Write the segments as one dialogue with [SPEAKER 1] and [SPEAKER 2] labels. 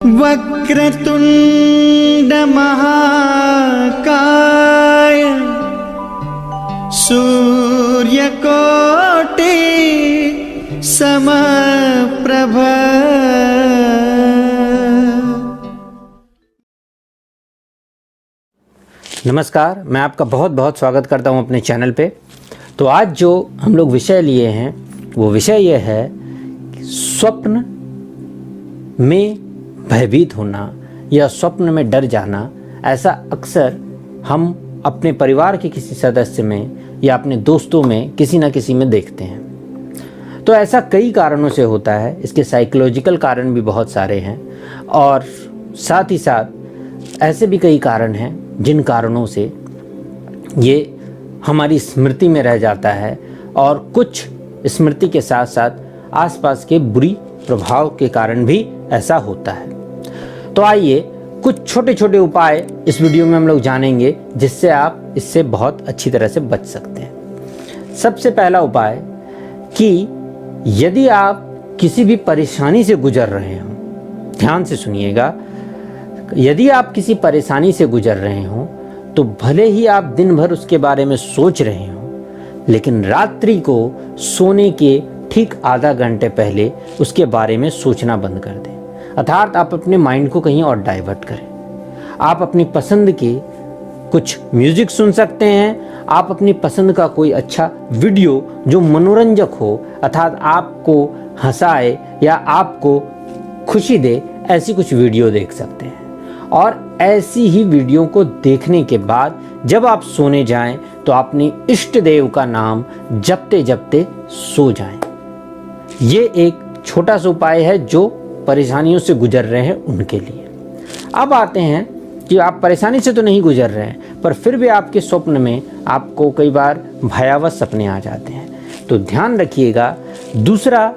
[SPEAKER 1] वक्रतुंड महाकाय सूर्यकोटि समप्रभ।
[SPEAKER 2] नमस्कार, मैं आपका बहुत बहुत स्वागत करता हूं अपने चैनल पे। तो आज जो हम लोग विषय लिए हैं वो विषय ये है स्वप्न में भयभीत होना या स्वप्न में डर जाना। ऐसा अक्सर हम अपने परिवार के किसी सदस्य में या अपने दोस्तों में किसी न किसी में देखते हैं। तो ऐसा कई कारणों से होता है। इसके साइकोलॉजिकल कारण भी बहुत सारे हैं और साथ ही साथ ऐसे भी कई कारण हैं जिन कारणों से ये हमारी स्मृति में रह जाता है और कुछ स्मृति के साथ साथ आसपास के बुरी प्रभाव के कारण भी ऐसा होता है। तो आइए कुछ छोटे छोटे उपाय इस वीडियो में हम लोग जानेंगे जिससे आप इससे बहुत अच्छी तरह से बच सकते हैं। सबसे पहला उपाय कि यदि आप किसी भी परेशानी से गुजर रहे हो, ध्यान से सुनिएगा, यदि आप किसी परेशानी से गुजर रहे हो तो भले ही आप दिन भर उसके बारे में सोच रहे हो, लेकिन रात्रि को सोने के ठीक आधा घंटे पहले उसके बारे में सोचना बंद कर दें। अर्थात आप अपने माइंड को कहीं और डाइवर्ट करें। आप अपनी पसंद के कुछ म्यूजिक सुन सकते हैं, आप अपनी पसंद का कोई अच्छा वीडियो जो मनोरंजक हो, अर्थात आपको हंसाए या आपको खुशी दे, ऐसी कुछ वीडियो देख सकते हैं। और ऐसी ही वीडियो को देखने के बाद जब आप सोने जाएं तो अपने इष्ट देव का नाम जपते जपते सो जाएं। ये एक छोटा सा उपाय है जो परेशानियों से गुजर रहे हैं उनके लिए। अब आते हैं कि आप परेशानी से तो नहीं गुजर रहे हैं, पर फिर भी आपके स्वप्न में आपको कई बार भयावह सपने आ जाते हैं। तो ध्यान रखिएगा। दूसरा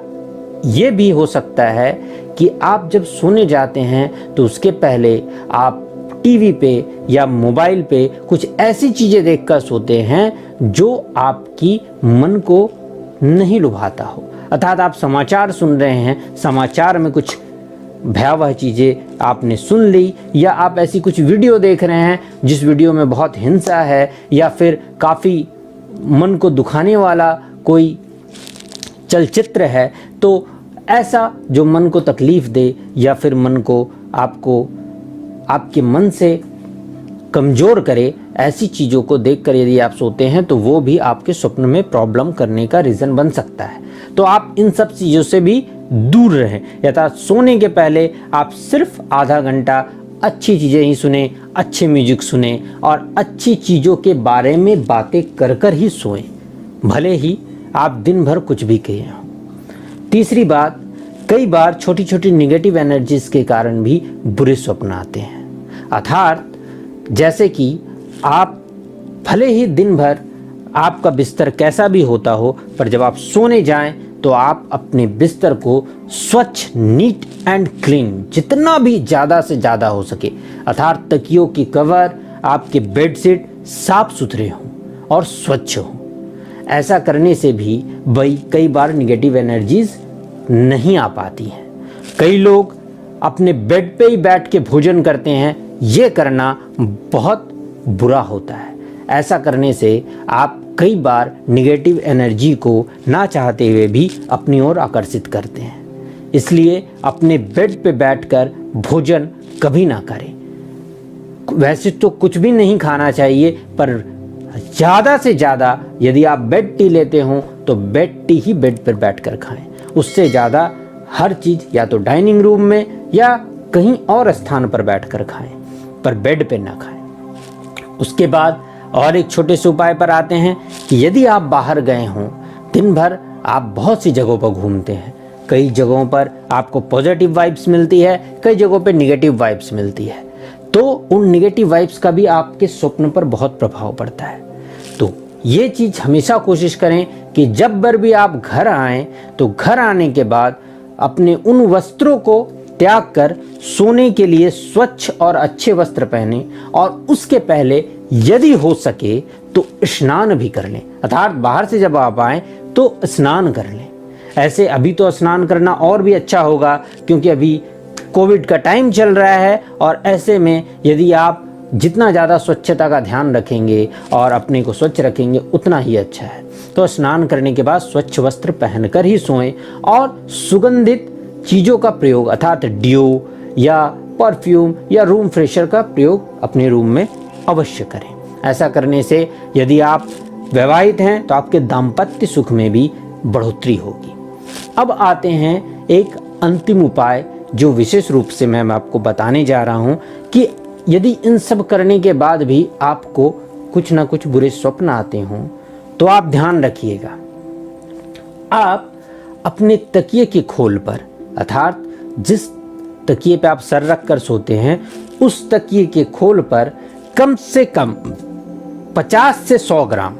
[SPEAKER 2] ये भी हो सकता है कि आप जब सोने जाते हैं तो उसके पहले आप टीवी पे या मोबाइल पे कुछ ऐसी चीज़ें देखकर सोते हैं जो आपकी मन को नहीं लुभाता हो। अर्थात आप समाचार सुन रहे हैं, समाचार में कुछ भयावह चीज़ें आपने सुन ली, या आप ऐसी कुछ वीडियो देख रहे हैं जिस वीडियो में बहुत हिंसा है या फिर काफ़ी मन को दुखाने वाला कोई चलचित्र है। तो ऐसा जो मन को तकलीफ़ दे या फिर मन को आपको आपके मन से कमज़ोर करे, ऐसी चीज़ों को देखकर यदि आप सोते हैं तो वो भी आपके स्वप्न में प्रॉब्लम करने का रीज़न बन सकता है। तो आप इन सब चीज़ों से भी दूर रहें। अर्थात सोने के पहले आप सिर्फ आधा घंटा अच्छी चीज़ें ही सुने, अच्छे म्यूजिक सुने और अच्छी चीज़ों के बारे में बातें कर कर ही सोएं, भले ही आप दिन भर कुछ भी किए हों। तीसरी बात, कई बार छोटी छोटी निगेटिव एनर्जीज के कारण भी बुरे स्वप्न आते हैं। अर्थात जैसे कि आप भले ही दिन भर आपका बिस्तर कैसा भी होता हो, पर जब आप सोने जाएं तो आप अपने बिस्तर को स्वच्छ, नीट एंड क्लीन जितना भी ज़्यादा से ज़्यादा हो सके, अर्थात तकियों की कवर, आपके बेडशीट साफ सुथरे हों और स्वच्छ हों। ऐसा करने से भी कई बार निगेटिव एनर्जीज नहीं आ पाती हैं। कई लोग अपने बेड पे ही बैठ के भोजन करते हैं, ये करना बहुत बुरा होता है। ऐसा करने से आप कई बार निगेटिव एनर्जी को ना चाहते हुए भी अपनी ओर आकर्षित करते हैं। इसलिए अपने बेड पे बैठकर भोजन कभी ना करें। वैसे तो कुछ भी नहीं खाना चाहिए, पर ज़्यादा से ज़्यादा यदि आप बेड टी लेते हो तो बेड टी ही बेड पर बैठकर खाएं। उससे ज़्यादा हर चीज़ या तो डाइनिंग रूम में या कहीं और स्थान पर बैठकर खाएं, पर बेड पे ना खाएं। उसके बाद और एक छोटे से उपाय पर आते हैं कि यदि आप बाहर गए हों, दिन भर आप बहुत सी जगहों पर घूमते हैं, कई जगहों पर आपको पॉजिटिव वाइब्स मिलती है, कई जगहों पर निगेटिव वाइब्स मिलती है, तो उन निगेटिव वाइब्स का भी आपके स्वप्न पर बहुत प्रभाव पड़ता है। तो ये चीज़ हमेशा कोशिश करें कि जब भी आप घर आएँ तो घर आने के बाद अपने उन वस्त्रों को त्याग कर सोने के लिए स्वच्छ और अच्छे वस्त्र पहने और उसके पहले यदि हो सके तो स्नान भी कर लें। अर्थात बाहर से जब आप आएँ तो स्नान कर लें। ऐसे अभी तो स्नान करना और भी अच्छा होगा, क्योंकि अभी कोविड का टाइम चल रहा है और ऐसे में यदि आप जितना ज़्यादा स्वच्छता का ध्यान रखेंगे और अपने को स्वच्छ रखेंगे उतना ही अच्छा है। तो स्नान करने के बाद स्वच्छ वस्त्र पहनकर ही सोएं और सुगंधित चीज़ों का प्रयोग अर्थात डियो या परफ्यूम या रूम फ्रेशर का प्रयोग अपने रूम में अवश्य करें। ऐसा करने से यदि आप वैवाहित हैं तो आपके दाम्पत्य सुख में भी बढ़ोतरी होगी। अब आते हैं एक अंतिम उपाय जो विशेष रूप से मैं आपको बताने जा रहा हूं कि यदि इन सब करने के बाद भी आपको कुछ ना कुछ बुरे स्वप्न आते हों तो आप ध्यान रखिएगा। आप अपने तकिए के खोल पर अर्थात जिस तकिए पे आप सर रख कर सोते हैं उस तकिए के खोल पर कम से कम 50 से 100 ग्राम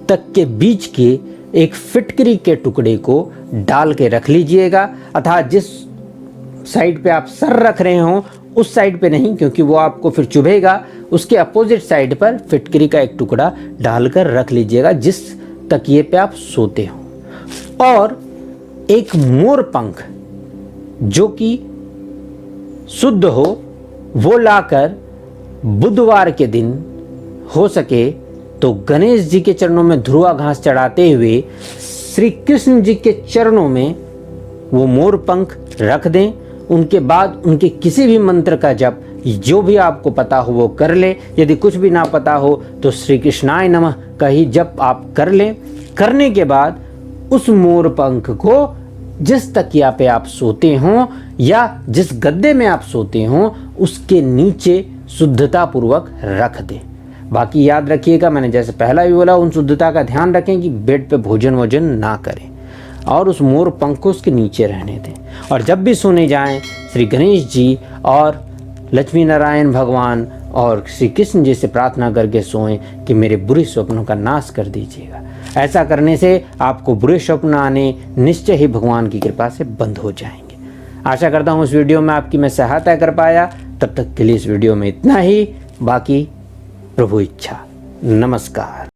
[SPEAKER 2] तक के बीच के एक फिटकरी के टुकड़े को डाल के रख लीजिएगा। अर्थात जिस साइड पे आप सर रख रहे हो उस साइड पे नहीं, क्योंकि वो आपको फिर चुभेगा। उसके अपोजिट साइड पर फिटकरी का एक टुकड़ा डालकर रख लीजिएगा जिस तकिए पे आप सोते हो। और एक मोर पंख जो कि शुद्ध हो वो लाकर बुधवार के दिन हो सके तो गणेश जी के चरणों में ध्रुवा घास चढ़ाते हुए श्री कृष्ण जी के चरणों में वो मोर पंख रख दें। उनके बाद उनके किसी भी मंत्र का जप जो भी आपको पता हो वो कर ले। यदि कुछ भी ना पता हो तो श्री कृष्णाय नमः का ही जप आप कर लें। करने के बाद उस मोर पंख को जिस तकिया पे आप सोते हों या जिस गद्दे में आप सोते हों उसके नीचे शुद्धता पूर्वक रख दें। बाकी याद रखिएगा, मैंने जैसे पहला भी बोला, उन शुद्धता का ध्यान रखें कि बेड पे भोजन वोजन ना करें और उस मोर पंख को उसके नीचे रहने दें। और जब भी सोने जाएं श्री गणेश जी और लक्ष्मी नारायण भगवान और श्री कृष्ण जी से प्रार्थना करके सोएं कि मेरे बुरे स्वप्नों का नाश कर दीजिएगा। ऐसा करने से आपको बुरे स्वप्न आने निश्चय ही भगवान की कृपा से बंद हो जाएंगे। आशा करता हूँ इस वीडियो में आपकी मैं सहायता कर पाया। तब तक के लिए इस वीडियो में इतना ही, बाकी प्रभु इच्छा। नमस्कार।